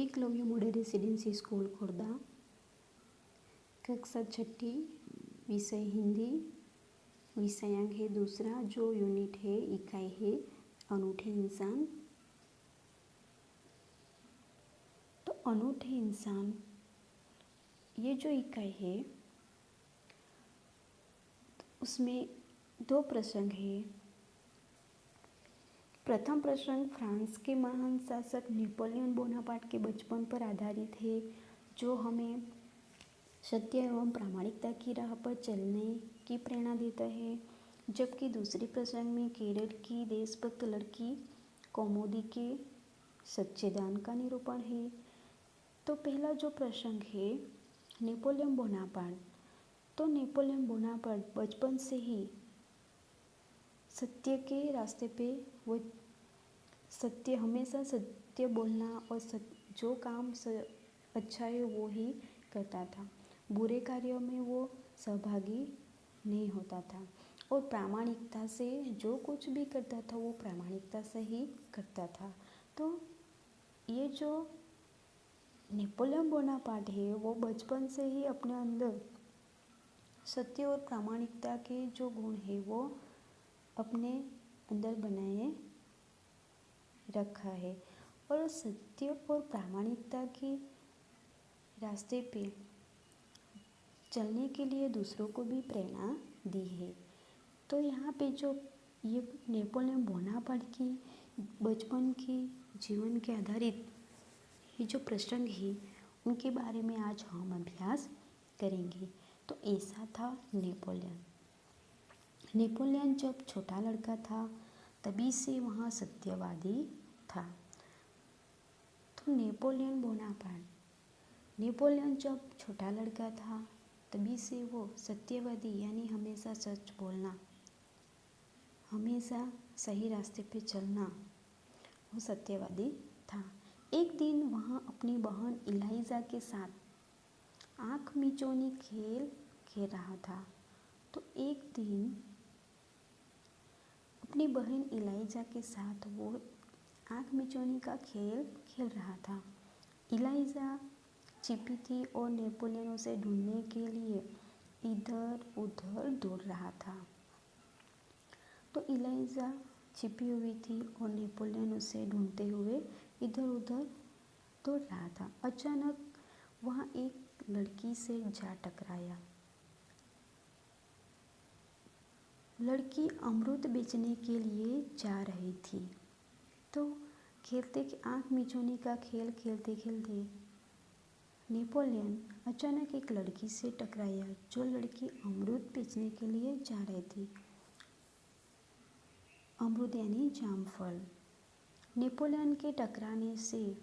Eklavya model residency school Khordha, कक्षा छठी, विषय हिंदी, विषयांक है दूसरा, जो यूनिट है इकाई है अनूठे इंसान। तो अनूठे इंसान ये जो इकाई है उसमें दो प्रसंग है। प्रथम प्रसंग फ्रांस के महान शासक नेपोलियन बोनापार्ट के बचपन पर आधारित है, जो हमें सत्य एवं प्रामाणिकता की राह पर चलने की प्रेरणा देता है। जबकि दूसरे प्रसंग में केरल की देशभक्त लड़की कौमुदी के सच्चे दान का निरूपण है। तो पहला जो प्रसंग है नेपोलियन बोनापार्ट, तो नेपोलियन बोनापार्ट बचपन से ही सत्य के रास्ते पे वो सत्य हमेशा सत्य बोलना और जो काम अच्छा है वो ही करता था। बुरे कार्यों में वो सहभागी नहीं होता था और प्रामाणिकता से जो कुछ भी करता था वो प्रामाणिकता से ही करता था। तो ये जो नेपोलियन बोनापार्ट है वो बचपन से ही अपने अंदर सत्य और प्रामाणिकता के जो गुण है वो अपने अंदर बनाए रखा है और सत्य और प्रामाणिकता के रास्ते पे चलने के लिए दूसरों को भी प्रेरणा दी है। तो यहाँ पे जो ये नेपोलियन बोनापार्ट की बचपन की जीवन के आधारित ये जो प्रसंग है उनके बारे में आज हम अभ्यास करेंगे। तो ऐसा था नेपोलियन जब छोटा लड़का था तभी से वहाँ सत्यवादी था। तो नेपोलियन जब छोटा लड़का था तभी से वो सत्यवादी यानी हमेशा सच बोलना, हमेशा सही रास्ते पे चलना, वो सत्यवादी था। एक दिन वहाँ अपनी बहन इलाइजा के साथ आँख मिचौनी खेल खेल रहा था। तो एक दिन अपनी बहन इलाइजा के साथ वो आँख मिचौनी का खेल खेल रहा था। इलाइजा छिपी थी और नेपोलियन उसे ढूंढने के लिए इधर उधर दौड़ रहा था। तो इलाइजा छिपी हुई थी और नेपोलियन उसे ढूंढते हुए इधर उधर दौड़ रहा था। अचानक वहाँ एक लड़की से जा टकराया। लड़की अमरूद बेचने के लिए जा रही थी। तो आँख मिचौनी का खेल खेलते खेलते नेपोलियन अचानक एक लड़की से टकराया जो लड़की अमरूद बेचने के लिए जा रही थी। अमरूद यानी जामफल। नेपोलियन के टकराने से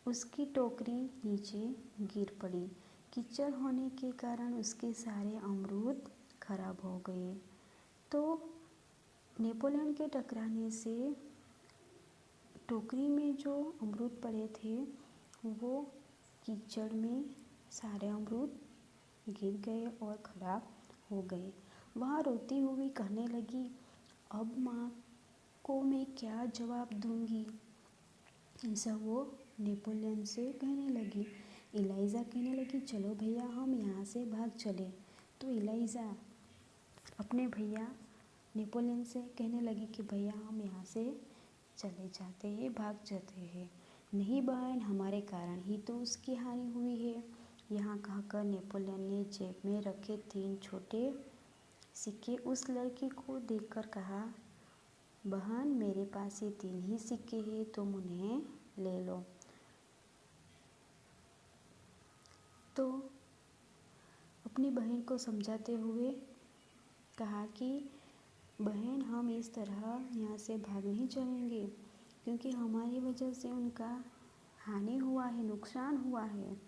उसकी टोकरी नीचे गिर पड़ी। कीचड़ होने के कारण उसके सारे अमरूद खराब हो गए। तो नेपोलियन के टकराने से टोकरी में जो अमरूद पड़े थे वो कीचड़ में सारे अमरूद गिर गए और खराब हो गए। वह रोती हुई कहने लगी, अब माँ को मैं क्या जवाब दूंगी। ऐसा वो नेपोलियन से कहने लगी। इलाइजा कहने लगी, चलो भैया हम यहाँ से भाग चले। तो इलाइजा अपने भैया नेपोलियन से कहने लगी कि भैया हम यहाँ से चले जाते हैं, भाग जाते हैं। नहीं बहन, हमारे कारण ही तो उसकी हानि हुई है। यहाँ कहकर नेपोलियन ने जेब में रखे 3 छोटे सिक्के उस लड़की को देकर कहा, बहन मेरे पास ये 3 ही सिक्के हैं, तुम उन्हें ले लो। तो अपनी बहन को समझाते हुए कहा कि बहन हम इस तरह यहाँ से भाग नहीं चलेंगे क्योंकि हमारी वजह से उनका हानि हुआ है, नुकसान हुआ है।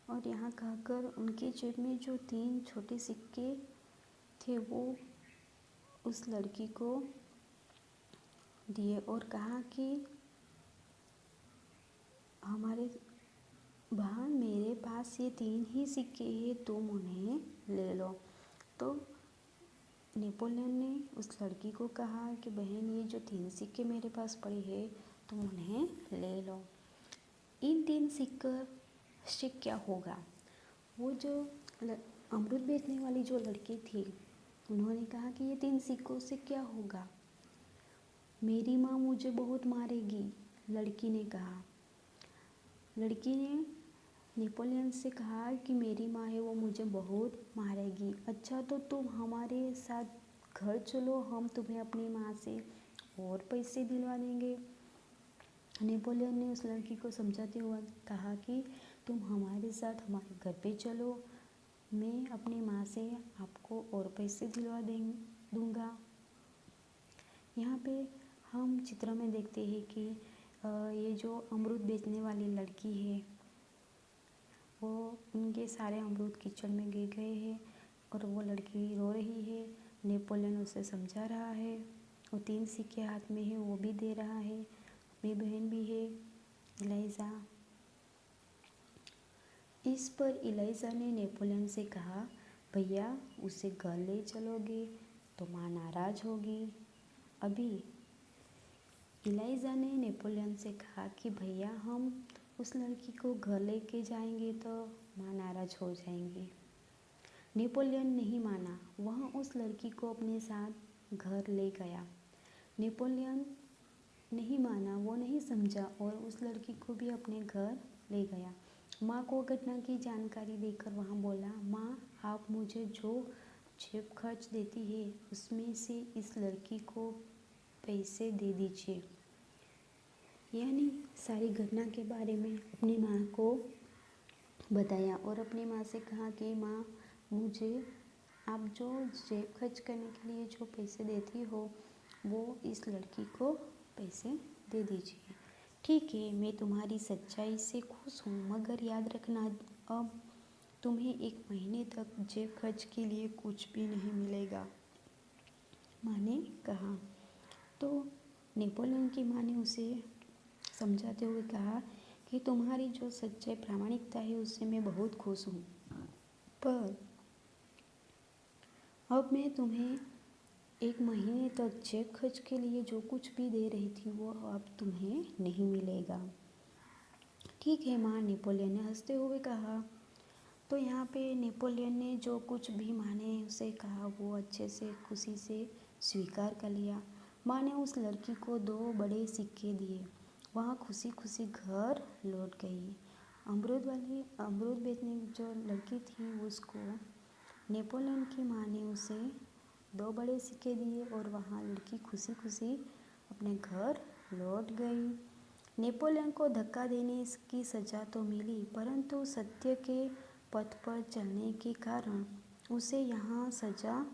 और यहाँ कहकर उनकी जेब में जो 3 छोटे सिक्के थे वो उस लड़की को दिए और कहा कि हमारे बहन मेरे पास ये 3 ही सिक्के हैं, तुम उन्हें ले लो। तो नेपोलियन ने उस लड़की को कहा कि बहन ये जो 3 सिक्के मेरे पास पड़े हैं तुम उन्हें ले लो। इन 3 सिक्कों से क्या होगा। वो जो अमृत बेचने वाली जो लड़की थी, उन्होंने कहा कि ये 3 सिक्कों से क्या होगा। मेरी माँ मुझे बहुत मारेगी, लड़की ने कहा। लड़की ने नेपोलियन से कहा कि मेरी माँ है, वो मुझे बहुत मारेगी। अच्छा तो तुम हमारे साथ घर चलो, हम तुम्हें अपनी माँ से और पैसे दिलवा देंगे। नेपोलियन ने उस लड़की को समझाते हुए कहा कि तुम हमारे साथ हमारे घर पे चलो, मैं अपनी माँ से आपको और पैसे दिलवा दूंगा। यहाँ पे हम चित्र में देखते हैं कि ये जो अमरूद बेचने वाली लड़की है, वो उनके सारे अमरूद कीचड़ में गिर गए हैं और वो लड़की रो रही है। नेपोलियन उसे समझा रहा है, वो 3 सिक्के हाथ में है, वो भी दे रहा है। अपनी बहन भी है, इलाइजा। इस पर इलाइजा ने नेपोलियन से कहा, भैया उसे घर ले चलोगे तो माँ नाराज होगी। अभी इलाइजा ने नेपोलियन से कहा कि भैया हम उस लड़की को घर लेके जाएंगे तो माँ नाराज हो जाएंगी। नेपोलियन नहीं माना, वह उस लड़की को अपने साथ घर ले गया। नेपोलियन नहीं माना, वो नहीं समझा और उस लड़की को भी अपने घर ले गया। माँ को घटना की जानकारी देकर वहाँ बोला, माँ आप मुझे जो जेब खर्च देती है उसमें से इस लड़की को पैसे दे दीजिए। यानी सारी घटना के बारे में अपनी माँ को बताया और अपनी माँ से कहा कि माँ मुझे आप जो जेब खर्च करने के लिए जो पैसे देती हो वो इस लड़की को पैसे दे दीजिए। ठीक है, मैं तुम्हारी सच्चाई से खुश हूँ, मगर याद रखना अब तुम्हें 1 महीने तक जेब खर्च के लिए कुछ भी नहीं मिलेगा, माँ ने कहा। तो नेपोलियन की माँ ने उसे समझाते हुए कहा कि तुम्हारी जो सच्चाई प्रामाणिकता है उससे मैं बहुत खुश हूँ, पर अब मैं तुम्हें 1 महीने तक जेब खर्च के लिए जो कुछ भी दे रही थी वो अब तुम्हें नहीं मिलेगा। ठीक है माँ, नेपोलियन ने हंसते हुए कहा। तो यहाँ पे नेपोलियन ने जो कुछ भी माँ ने उसे कहा वो अच्छे से खुशी से स्वीकार कर लिया। माँ ने उस लड़की को 2 बड़े सिक्के दिए, वहाँ खुशी खुशी घर लौट गई। अमरूद बेचने जो लड़की थी उसको नेपोलियन की माँ ने उसे 2 बड़े सिक्के दिए और वहाँ लड़की खुशी खुशी अपने घर लौट गई। नेपोलियन को धक्का देने की सज़ा तो मिली, परंतु सत्य के पथ पर चलने के कारण उसे यहाँ सज़ा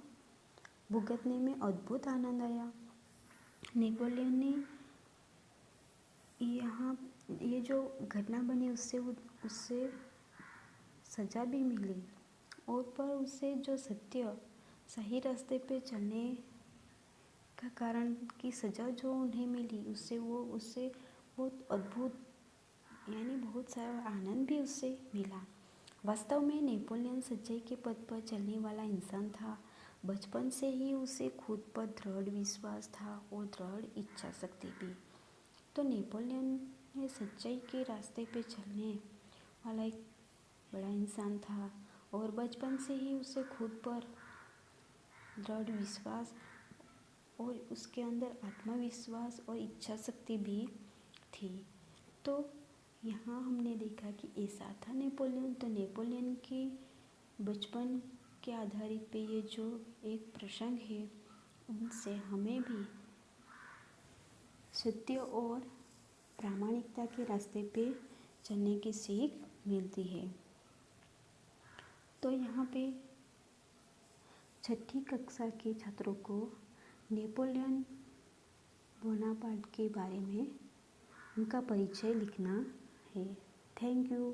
भुगतने में अद्भुत आनंद आया। नेपोलियन ने यहाँ ये जो घटना बनी उससे सज़ा भी मिली और पर उसे जो सत्य सही रास्ते पे चलने का कारण की सज़ा जो उन्हें मिली उससे बहुत अद्भुत यानी बहुत सारा आनंद भी उससे मिला। वास्तव में नेपोलियन सच्चाई के पथ पर चलने वाला इंसान था। बचपन से ही उसे खुद पर दृढ़ विश्वास था और दृढ़ इच्छा शक्ति भी। तो नेपोलियन ये सच्चाई के रास्ते पे चलने वाला एक बड़ा इंसान था और बचपन से ही उसे खुद पर दृढ़ विश्वास और उसके अंदर आत्मविश्वास और इच्छा शक्ति भी थी। तो यहाँ हमने देखा कि ऐसा था नेपोलियन। तो नेपोलियन की बचपन के आधारित पे ये जो एक प्रसंग है उनसे हमें भी सत्य और प्रामाणिकता के रास्ते पे चलने की सीख मिलती है। तो यहाँ पे 6ठी कक्षा के छात्रों को नेपोलियन बोनापार्ट के बारे में उनका परिचय लिखना है। Thank you.